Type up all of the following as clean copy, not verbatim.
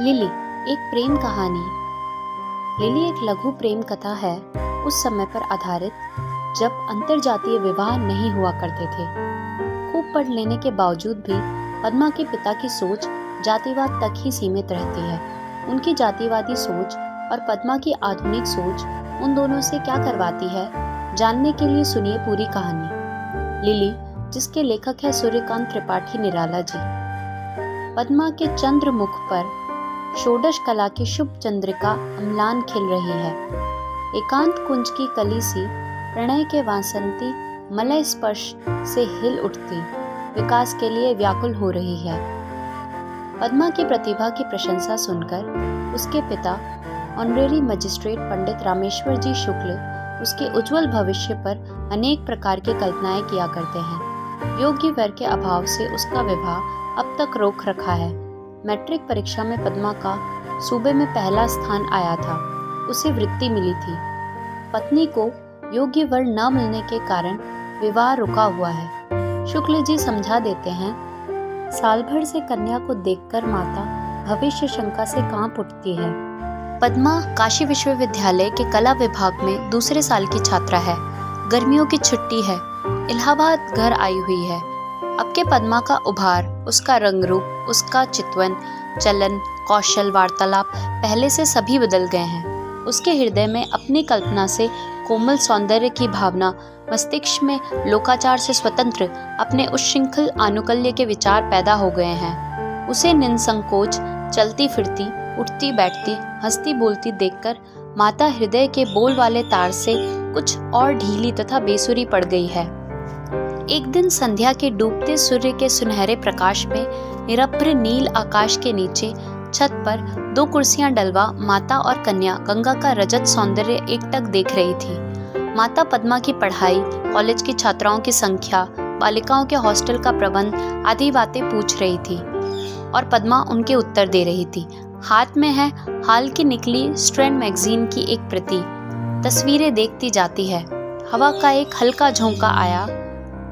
Lily एक प्रेम कहानी। Lily एक लघु प्रेम कथा है उस समय पर आधारित जब अंतरजातीय विवाह नहीं हुआ करते थे। खूब पढ़ लेने के बावजूद भी पद्मा के पिता की सोच जातिवाद तक ही सीमित रहती है। उनकी जातिवादी सोच और पद्मा की आधुनिक सोच उन दोनों से क्या करवाती है, जानने के लिए सुनिए पूरी कहानी। लिली, जिसके लेखक है सूर्यकांत त्रिपाठी निराला जी। पद्मा के चंद्रमुख पर षोडश कला की शुभ चंद्रिका अम्लान खिल रही है। एकांत कुंज की कली सी प्रणय के वासंती मलय स्पर्श से हिल उठती विकास के लिए व्याकुल हो रही है। पद्मा की प्रतिभा की प्रशंसा सुनकर उसके पिता ऑनरेरी मजिस्ट्रेट पंडित रामेश्वर जी शुक्ल उसके उज्जवल भविष्य पर अनेक प्रकार की कल्पनाएं किया करते हैं। योग्य वर के अभाव से उसका विवाह अब तक रोक रखा है। मैट्रिक परीक्षा में पद्मा का सूबे में पहला स्थान आया था। उसे वृत्ति मिली थी। पत्नी को योग्य वर न मिलने के कारण विवाह रुका हुआ है। शुक्ल जी समझा देते हैं, साल भर से कन्या को देखकर माता भविष्य शंका से कांप उठती है। पद्मा काशी विश्वविद्यालय के कला विभाग में दूसरे साल की छात्रा है। गर्मियों की छुट्टी है। इलाहाबाद घर आई हुई है। अब के पद्मा का उभार, उसका रंग रूप, उसका चितवन, चलन, कौशल, वार्तालाप पहले से सभी बदल गए हैं। उसके हृदय में अपनी कल्पना से कोमल सौंदर्य की भावना, मस्तिष्क में लोकाचार से स्वतंत्र अपने उच्छृंखल आनुकल्य के विचार पैदा हो गए हैं। उसे निसंकोच चलती फिरती, उठती बैठती, हंसती बोलती देखकर माता हृदय के बोल वाले तार से कुछ और ढीली तथा बेसुरी पड़ गई है। एक दिन संध्या के डूबते सूर्य के सुनहरे प्रकाश में निरभ्र नील आकाश के नीचे छत पर दो कुर्सियां डलवा माता और कन्या गंगा का रजत सौंदर्य एकटक देख रही थी। माता पद्मा की पढ़ाई, कॉलेज की छात्राओं की संख्या, बालिकाओं के हॉस्टल का प्रबंध आदि बातें पूछ रही थी और पद्मा उनके उत्तर दे रही थी। हाथ में है हाल की निकली स्ट्रैंड मैगजीन की एक प्रति। तस्वीरें देखती जाती है। हवा का एक हल्का झोंका आया।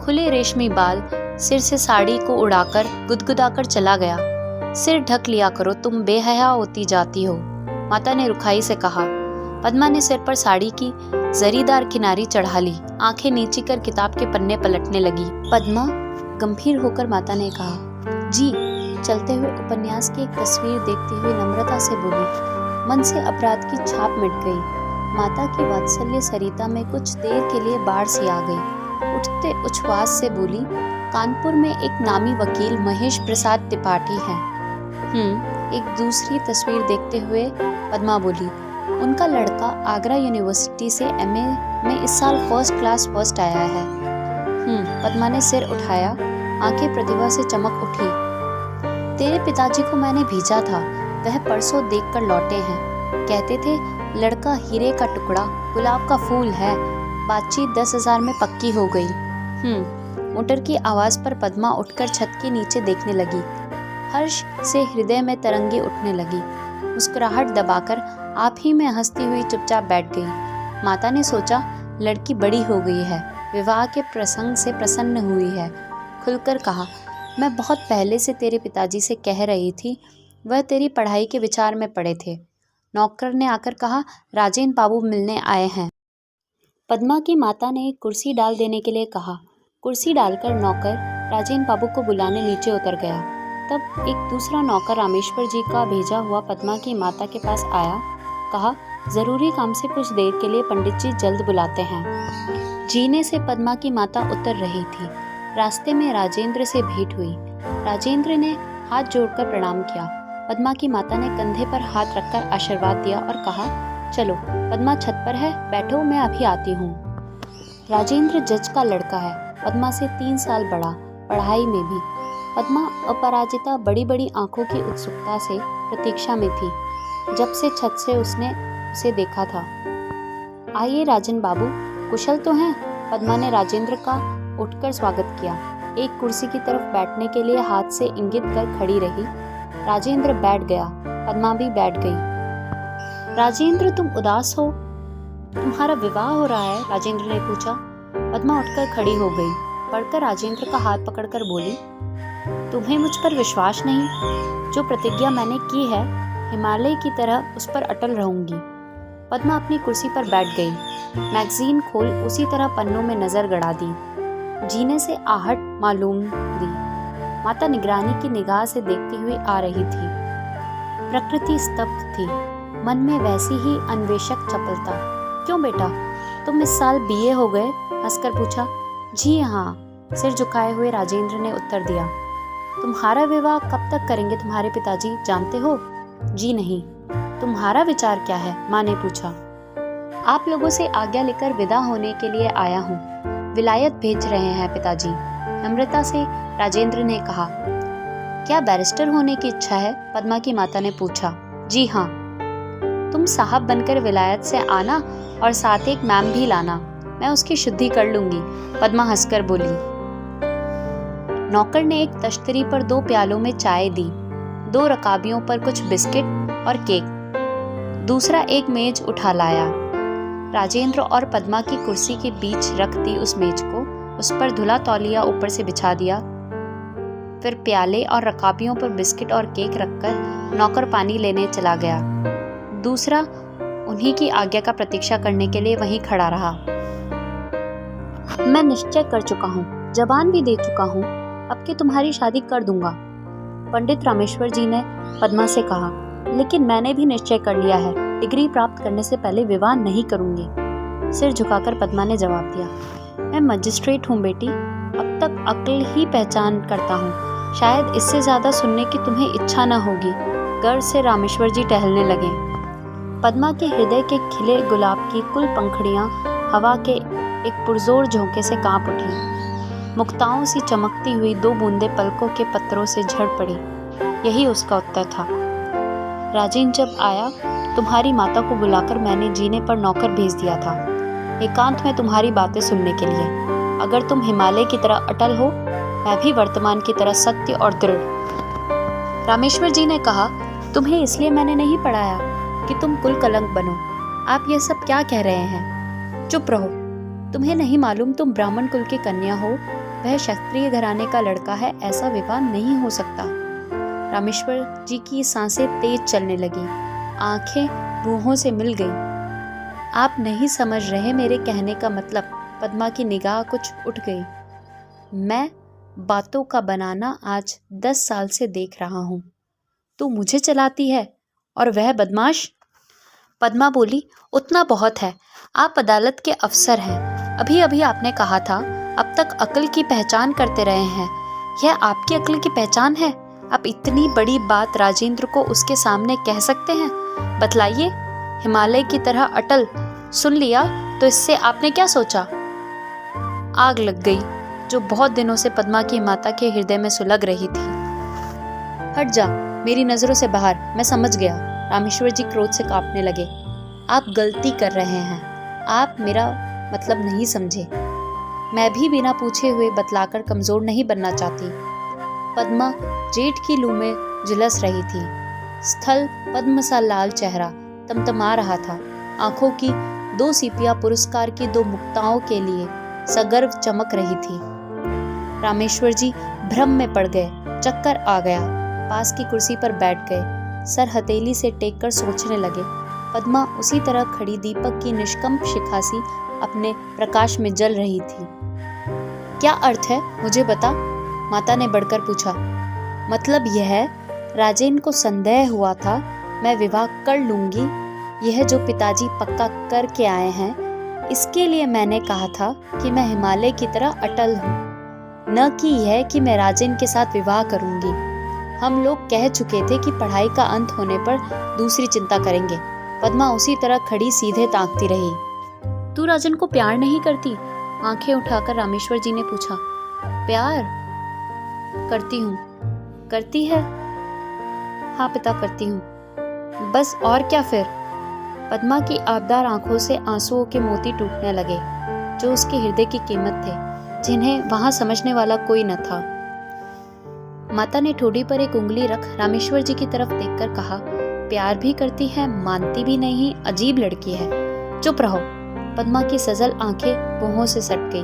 खुले रेशमी बाल सिर से साड़ी को उड़ाकर गुदगुदाकर चला गया। सिर ढक लिया करो, तुम बेहया होती जाती हो, माता ने रुखाई से कहा। पद्मा ने सिर पर साड़ी की जरीदार किनारी चढ़ा ली। आंखें नीची कर किताब के पन्ने पलटने लगी। पद्मा, गंभीर होकर माता ने कहा। जी, चलते हुए उपन्यास की एक तस्वीर देखते हुए नम्रता से बोली। मन से अपराध की छाप मिट गई। माता की वात्सल्य सरिता में कुछ देर के लिए बाढ़ सी आ गई। उठते उच्छ्वास से बोली, कानपुर में एक नामी वकील महेश प्रसाद त्रिपाठी हैं। एक दूसरी तस्वीर देखते हुए पद्मा बोली, उनका लड़का आगरा यूनिवर्सिटी से एमए में इस साल फर्स्ट क्लास फर्स्ट आया है। पद्मा ने सिर उठाया। आंखें प्रतिभा से चमक उठी। तेरे पिताजी को मैंने भेजा था, वह परसों देखकर लौटे हैं। कहते थे लड़का हीरे का टुकड़ा, गुलाब का फूल है। बातचीत 10,000 में पक्की हो गई। मोटर की आवाज पर पद्मा उठकर छत के नीचे देखने लगी। हर्ष से हृदय में तरंगे उठने लगी। मुस्कुराहट दबाकर आप ही में हंसती हुई चुपचाप बैठ गई। माता ने सोचा, लड़की बड़ी हो गई है, विवाह के प्रसंग से प्रसन्न हुई है। खुलकर कहा, मैं बहुत पहले से तेरे पिताजी से कह रही थी, वह तेरी पढ़ाई के विचार में पड़े थे। नौकर ने आकर कहा, राजेंद्र बाबू मिलने आए हैं। पद्मा की माता ने एक कुर्सी डाल देने के लिए कहा। कुर्सी डालकर नौकर राजेंद्र बाबू को बुलाने नीचे उतर गया। तब एक दूसरा नौकर रामेश्वर जी का भेजा हुआ पद्मा की माता के पास आया। कहा, जरूरी काम से कुछ देर के लिए पंडित जी जल्द बुलाते हैं। जीने से पद्मा की माता उतर रही थी। रास्ते में राजेंद्र से भेंट हुई। राजेंद्र ने हाथ जोड़कर प्रणाम किया। पद्मा की माता ने कंधे पर हाथ रखकर आशीर्वाद दिया और कहा, चलो पद्मा छत पर है, बैठो, मैं अभी आती हूँ। राजेंद्र जज का लड़का है, पद्मा से 3 साल बड़ा, पढ़ाई में भी। पद्मा अपराजिता बड़ी बड़ी आंखों की उत्सुकता से प्रतीक्षा में थी जब से छत से उसने उसे देखा था। आइए राजन बाबू, कुशल तो हैं? पद्मा ने राजेंद्र का उठकर स्वागत किया। एक कुर्सी की तरफ बैठने के लिए हाथ से इंगित कर खड़ी रही। राजेंद्र बैठ गया। पद्मा भी बैठ गई। राजेंद्र, तुम उदास हो? तुम्हारा विवाह हो रहा है? राजेंद्र ने पूछा। पद्मा उठकर खड़ी हो गई। बढ़कर राजेंद्र का हाथ पकड़कर बोली, तुम्हें मुझ पर विश्वास नहीं? जो प्रतिज्ञा मैंने की है हिमालय की तरह उस पर अटल रहूंगी। पद्मा अपनी कुर्सी पर बैठ गई, मैगजीन खोल उसी तरह पन्नों में नजर गड़ा दी। जीने से आहट मालूम दी। माता निगरानी की निगाह से देखती हुई आ रही थी। प्रकृति स्तब्ध थी, मन में वैसी ही अन्वेषक चपलता। क्यों बेटा, तुम इस साल बीए हो गए? हंसकर पूछा। जी हाँ, सिर झुकाए हुए राजेंद्र ने उत्तर दिया। तुम्हारा विवाह कब तक करेंगे तुम्हारे पिताजी, जानते हो? जी नहीं। तुम्हारा विचार क्या है? माँ ने पूछा। आप लोगों से आज्ञा लेकर विदा होने के लिए आया हूँ। विलायत भेज रहे हैं पिताजी, नम्रता से राजेंद्र ने कहा। क्या बैरिस्टर होने की इच्छा है? पद्मा की माता ने पूछा। जी हाँ। तुम साहब बनकर विलायत से आना और साथ एक मैम भी लाना, मैं उसकी शुद्धि कर लूंगी, पद्मा हंसकर बोली। नौकर ने एक तश्तरी पर 2 प्यालों में चाय दी, 2 रकाबियों पर कुछ बिस्किट और केक। दूसरा एक मेज उठा लाया। राजेंद्र और पद्मा की कुर्सी के बीच रख दी उस मेज को, उस पर धुला तौलिया ऊपर से बिछा दिया। फिर प्याले और रकाबियों पर बिस्किट और केक रखकर नौकर पानी लेने चला गया। दूसरा उन्हीं की आज्ञा का प्रतीक्षा करने के लिए वहीं खड़ा रहा। मैं निश्चय कर चुका हूँ, जबान भी दे चुका हूँ, अब कि तुम्हारी शादी कर दूंगा, पंडित रामेश्वर जी ने पद्मा से कहा। लेकिन मैंने भी निश्चय कर लिया है, डिग्री प्राप्त करने से पहले विवाह नहीं करूंगी, सिर झुकाकर पद्मा ने जवाब दिया। मैं मजिस्ट्रेट हूँ बेटी, अब तक अक्ल ही पहचान करता हूँ, शायद इससे ज्यादा सुनने की तुम्हें इच्छा न होगी। गर्व से रामेश्वर जी टहलने लगे। पद्मा के हृदय के खिले गुलाब की कुल पंखड़ियां हवा के एक पुरजोर झोंके से कांप उठी। मुक्ताओं सी चमकती हुई 2 बूंदें पलकों के पत्रों से झड़ पड़ी। यही उसका उत्तर था। राजेंद्र जब आया, तुम्हारी माता को बुलाकर मैंने जीने पर नौकर भेज दिया था, एकांत में तुम्हारी बातें सुनने के लिए। अगर तुम हिमालय की तरह अटल हो, मैं भी वर्तमान की तरह सत्य और दृढ़। रामेश्वर जी ने कहा, तुम्हें इसलिए मैंने नहीं पढ़ाया कि तुम कुल कलंक बनो। आप यह सब क्या कह रहे हैं? चुप रहो। तुम्हें नहीं मालूम तुम ब्राह्मण कुल की कन्या हो, वह क्षत्रिय घराने का लड़का है, ऐसा विवाह नहीं हो सकता। रामेश्वर जी की सांसें तेज चलने लगी, आंखें रूहों से मिल गईं। आप नहीं समझ रहे मेरे कहने का मतलब। पद्मा की निगाह कुछ उठ गई। मैं बातों का बनाना आज 10 साल से देख रहा हूँ। तू मुझे चलाती है और वह बदमाश। पद्मा बोली, उतना बहुत है, आप अदालत के अफसर हैं। अभी अभी आपने कहा था अब तक अक्ल की पहचान करते रहे हैं, यह आपकी अक्ल की पहचान है? आप इतनी बड़ी बात राजेंद्र को उसके सामने कह सकते हैं? बतलाइए। हिमालय की तरह अटल, सुन लिया तो इससे आपने क्या सोचा? आग लग गई जो बहुत दिनों से पद्मा की माता के हृदय में सुलग रही थी। हट जा मेरी नजरों से बाहर, मैं समझ गया। रामेश्वर जी क्रोध से कांपने लगे। आप गलती कर रहे हैं, आप मेरा मतलब नहीं समझे। मैं भी बिना पूछे हुए बतलाकर कमजोर नहीं बनना चाहती। पद्मा जेठ की लू में झुलस रही थी। स्थल पद्म सा लाल चेहरा तमतमा रहा था। आंखों की 2 सीपियां पुरस्कार की 2 मुक्ताओं के लिए सगर्व चमक रही थी। रामेश्वर जी भ्रम में पड़ गए, चक्कर आ गया, पास की कुर्सी पर बैठ गए, सर हथेली से टेक कर सोचने लगे। पद्मा उसी तरह खड़ी दीपक की निष्कंप शिखा सी अपने प्रकाश में जल रही थी। क्या अर्थ है, मुझे बता, माता ने बढ़कर पूछा। मतलब यह है, राजेंद्र को संदेह हुआ था मैं विवाह कर लूंगी, यह जो पिताजी पक्का करके आए हैं, इसके लिए मैंने कहा था कि मैं हिमालय की तरह अटल हूँ, न कि यह कि मैं राजेंद्र के साथ विवाह करूंगी। हम लोग कह चुके थे कि पढ़ाई का अंत होने पर दूसरी चिंता करेंगे। पद्मा उसी तरह खड़ी सीधे ताकती रही। तू राजन को प्यार नहीं करती? आंखें उठाकर रामेश्वर जी ने पूछा। प्यार करती हूँ। करती है? हाँ पिता, करती हूँ। बस, और क्या फिर? पद्मा की आबदार आंखों से आंसुओं के मोती टूटने लगे, जो उसके हृदय की कीमत थे, जिन्हें वहां समझने वाला कोई न था। माता ने ठोड़ी पर एक उंगली रख रामेश्वर जी की तरफ देखकर कहा, प्यार भी करती है, मानती भी नहीं, अजीब लड़की है। चुप रहो। पद्मा की सजल आंखें भौहों से सट गई।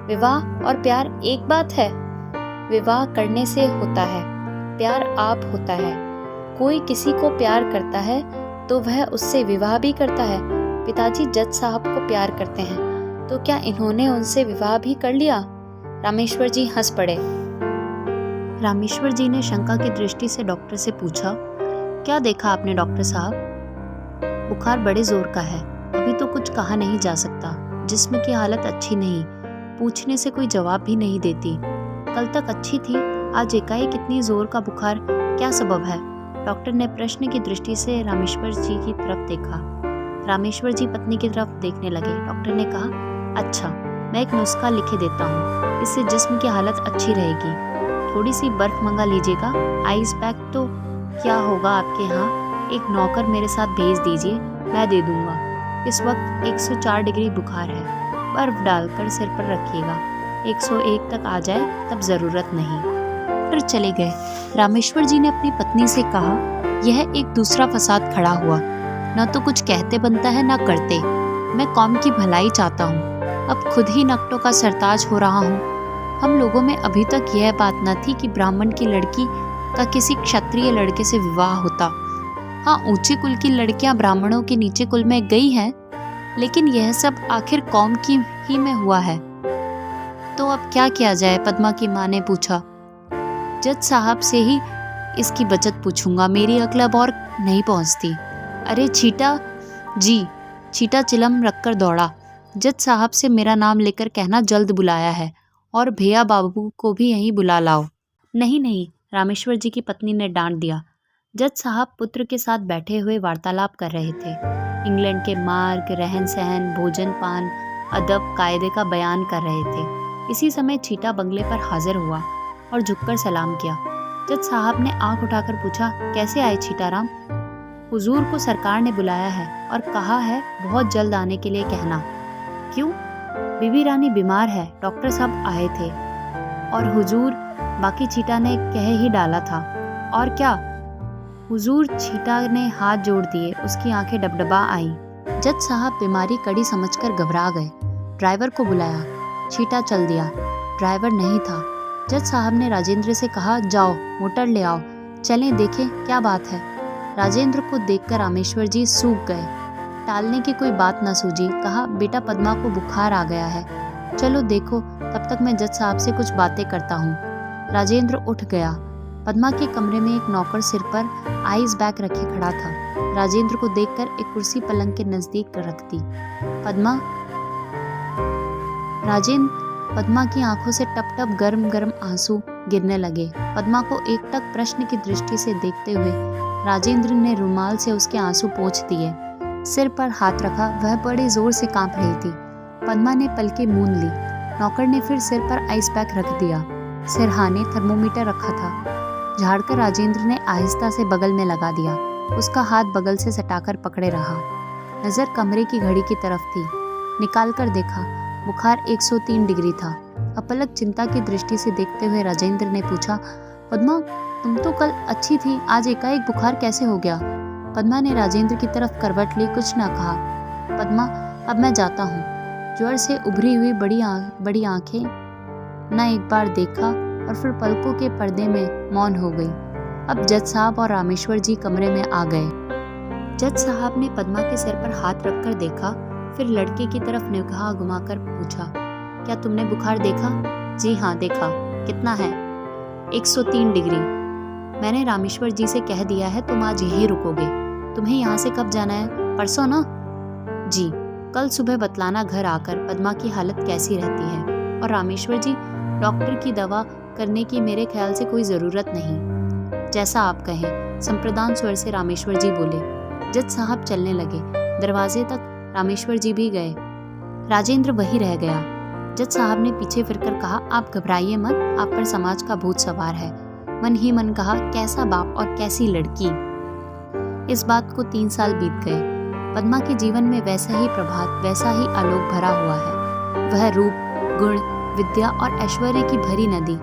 विवाह और प्यार एक बात है? विवाह करने से होता है, प्यार आप होता है। कोई किसी को प्यार करता है तो वह उससे विवाह भी करता है। पिताजी जज साहब को प्यार करते हैं, तो क्या इन्होंने उनसे विवाह भी कर लिया? रामेश्वर जी हंस पड़े। रामेश्वर जी ने शंका की दृष्टि से डॉक्टर से पूछा, क्या देखा आपने डॉक्टर साहब? बुखार बड़े जोर का है, अभी तो कुछ कहा नहीं जा सकता। जिस्म की हालत अच्छी नहीं, पूछने से कोई जवाब भी नहीं देती। कल तक अच्छी थी, आज एकाएक इतनी जोर का बुखार, क्या सबब है? डॉक्टर ने प्रश्न की दृष्टि से रामेश्वर जी की तरफ देखा। रामेश्वर जी पत्नी की तरफ देखने लगे। डॉक्टर ने कहा, अच्छा, मैं एक नुस्खा लिखे देता हूँ, इससे जिस्म की हालत अच्छी रहेगी। थोड़ी सी बर्फ मंगा लीजिएगा। आइस पैक तो क्या होगा आपके यहाँ, एक नौकर मेरे साथ भेज दीजिए, मैं दे दूंगा। इस वक्त 104 डिग्री बुखार है, बर्फ डालकर सिर पर रखिएगा। 101 तक आ जाए तब जरूरत नहीं। फिर चले गए। रामेश्वर जी ने अपनी पत्नी से कहा, यह एक दूसरा फसाद खड़ा हुआ, न तो कुछ कहते बनता है न करते। मैं कौम की भलाई चाहता हूँ, अब खुद ही नकटों का सरताज हो रहा हूँ। हम लोगों में अभी तक यह बात न थी कि ब्राह्मण की लड़की का किसी क्षत्रिय लड़के से विवाह होता। हाँ, ऊंचे कुल की लड़कियां ब्राह्मणों के नीचे कुल में गई हैं, लेकिन यह सब आखिर कौम की ही में हुआ है। तो अब क्या किया जाए? पद्मा की माँ ने पूछा। जज साहब से ही इसकी बचत पूछूंगा, मेरी अक्ल अब और नहीं पहुंचती। अरे छीटा जी, छीटा चिलम रखकर दौड़ा। जज साहब से मेरा नाम लेकर कहना जल्द बुलाया है, और भैया बाबू को भी यहीं बुला लाओ। नहीं नहीं, रामेश्वर जी की पत्नी ने डांट दिया। जज साहब पुत्र के साथ बैठे हुए वार्तालाप कर रहे थे। इंग्लैंड के मार्ग, रहन सहन, भोजन पान, अदब कायदे का बयान कर रहे थे। इसी समय छीटा बंगले पर हाजिर हुआ और झुककर सलाम किया। जज साहब ने आंख उठाकर पूछा, कैसे आए छीटाराम? हुजूर को सरकार ने बुलाया है और कहा है बहुत जल्द आने के लिए कहना। क्यों? बीबी रानी बीमार है, डॉक्टर साहब आए थे। और हुजूर? बाकी छीटा ने कह ही डाला था। और क्या? हुजूर? छीटा ने हाथ जोड़ दिए, उसकी आंखें डबडबा आईं। जज साहब बीमारी कड़ी समझकर घबरा गए। ड्राइवर को बुलाया। छीटा चल दिया। ड्राइवर नहीं था। जज साहब ने राजेंद्र से कहा, जाओ मोटर ले आओ, चलें देखें क्या बात है। राजेंद्र को देखकर रामेश्वर जी सूख गए। टालने की कोई बात न सूझी। कहा, बेटा पद्मा को बुखार आ गया है, चलो देखो, तब तक मैं जज साहब से कुछ बातें करता हूँ। राजेंद्र उठ गया। पद्मा के कमरे में एक नौकर सिर पर आइस बैग रखे खड़ा था। राजेंद्र को देखकर एक कुर्सी पलंग के नजदीक रख दी। पद्मा? पद्मा की आंखों से टप टप गर्म गर्म आंसू गिरने लगे। पद्मा को एकटक प्रश्न की दृष्टि से देखते हुए राजेंद्र ने रुमाल से उसके आंसू पोंछ दिए। सिर पर हाथ रखा, वह बड़े जोर से कांप रही थी। पद्मा ने पलकें मूंद ली। नौकर ने फिर सिर पर आइस पैक रख दिया। सिरहाने थर्मोमीटर रखा था। झाड़कर राजेंद्र ने आहिस्ता से बगल में लगा दिया। उसका हाथ बगल से सटाकर पकड़े रहा। नजर कमरे की घड़ी की तरफ थी। निकाल कर देखा, बुखार 103 डिग्री था। अपलक चिंता की दृष्टि से देखते हुए राजेंद्र ने पूछा, पद्मा तुम तो कल अच्छी थी, आज एकाएक बुखार कैसे हो गया? पद्मा ने राजेंद्र की तरफ करवट ली, कुछ न कहा। पद्मा, अब मैं जाता हूँ। ज्वर से उभरी हुई बड़ी आंखें न एक बार देखा और फिर पलकों के पर्दे में मौन हो गई। अब जज साहब और रामेश्वर जी कमरे में आ गए। जज साहब ने पद्मा के सिर पर हाथ रखकर देखा, फिर लड़के की तरफ निगाह घुमाकर पूछा, क्या तुमने बुखार देखा? जी हाँ देखा। कितना है? 103 डिग्री। मैंने रामेश्वर जी से कह दिया है तुम आज यहीं रुकोगे। तुम्हें यहाँ से कब जाना है? परसों ना? जी। कल सुबह बतलाना घर आकर पद्मा की हालत कैसी रहती है। और रामेश्वर जी, डॉक्टर की दवा करने की मेरे ख्याल से कोई ज़रूरत नहीं। जैसा आप कहें, संप्रदान स्वर से रामेश्वर जी बोले। जज साहब चलने लगे। दरवाजे तक रामेश्वर जी भी गए। राजेंद्र वही रह गया। जज साहब ने पीछे फिरकर कहा, आप घबराइए मत, आप पर समाज का भूत सवार है। मन ही मन कहा, कैसा बाप और कैसी लड़की। इस बात को 3 साल बीत गए। पद्मा के जीवन में वैसा ही प्रभात, वैसा ही आलोक भरा हुआ है। वह रूप, गुण, विद्या और ऐश्वर्य की भरी नदी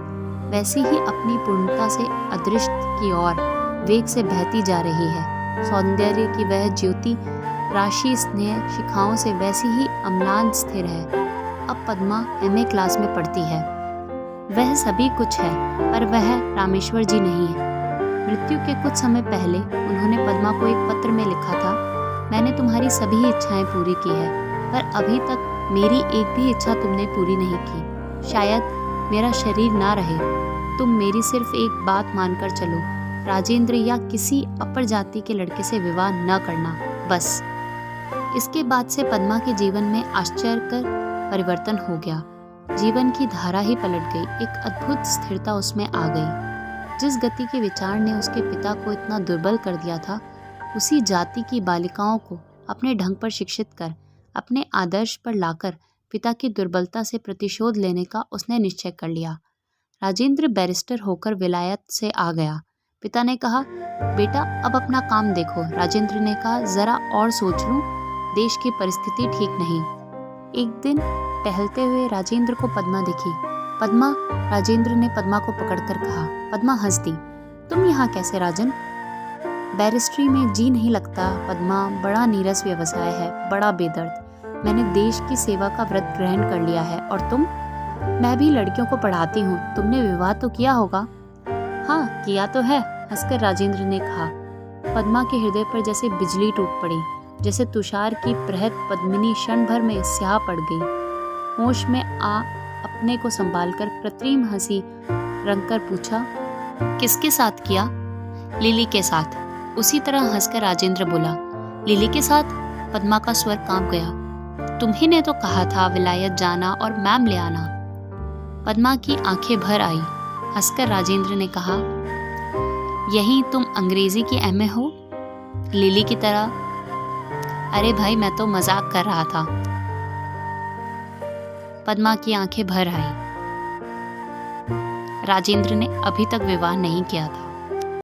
वैसी ही अपनी पूर्णता से अदृष्ट की ओर वेग से बहती जा रही है। सौंदर्य की वह ज्योति राशि स्नेह शिखाओं से वैसी ही अम्लान स्थिर है। अब पद्मा MA क्लास में पढ़ती है। वह सभी कुछ है, पर वह रामेश्वर जी नहीं है। मृत्यु के कुछ समय पहले उन्होंने पद्मा को एक पत्र में लिखा था, मैंने तुम्हारी सभी इच्छाएं पूरी की है, पर अभी तक मेरी एक भी इच्छा तुमने पूरी नहीं की। शायद मेरा शरीर ना रहे, तुम मेरी सिर्फ एक बात मानकर चलो, राजेंद्र या किसी अपर जाति के लड़के से विवाह न करना, बस। इसके बाद से पद्मा के जीवन में आश्चर्यकर परिवर्तन हो गया। जीवन की धारा ही पलट गई, एक अद्भुत स्थिरता उसमें आ गई। जिस गति के विचार ने उसके पिता को इतना दुर्बल कर दिया था, उसी जाति की बालिकाओं को अपने ढंग पर शिक्षित कर, अपने आदर्श पर लाकर पिता की दुर्बलता से प्रतिशोध लेने का उसने निश्चय कर लिया। राजेंद्र बैरिस्टर होकर विलायत से आ गया। पिता ने कहा, बेटा अब अपना काम देखो। राजेंद्र ने कहा, जरा और सोच लूं, देश की परिस्थिति ठीक नहीं। एक दिन टहलते हुए राजेंद्र को पद्मा दिखी। पद्मा, राजेंद्र ने पद्मा को पकड़कर कहा। पद्मा हंस दी। तुम यहाँ कैसे राजन? बैरिस्ट्री में जी नहीं लगता पद्मा, बड़ा नीरस व्यवसाय है, बड़ा बेदर्द। मैंने देश की सेवा का व्रत ग्रहण कर लिया है। और तुम? मैं भी लड़कियों को पढ़ाती हूँ। तुमने विवाह तो किया होगा? हाँ किया तो है, हंसकर राजेंद्र ने कहा। पद्मा के हृदय पर जैसे बिजली टूट पड़ी, जैसे तुषार की प्रहत पद्मिनी क्षण भर में स्याह पड़ गई। होश में आ अपने को संभालकर कृत्रिम हंसी रंगकर पूछा, किसके साथ किया? लिली के साथ। उसी तरह हंसकर राजेंद्र बोला, लिली के साथ? पद्मा का स्वर कांप गया। तुम्ही ने तो कहा था विलायत जाना और मैम ले आना। पद्मा की आंखें भर आई। हंसकर राजेंद्र ने कहा, यही तुम अंग्रेजी की एमए हो, लिली की तरह? अरे भाई, मैं तो मजाक कर रहा था। पद्मा की आंखें भर आई। राजेंद्र ने अभी तक विवाह नहीं किया था।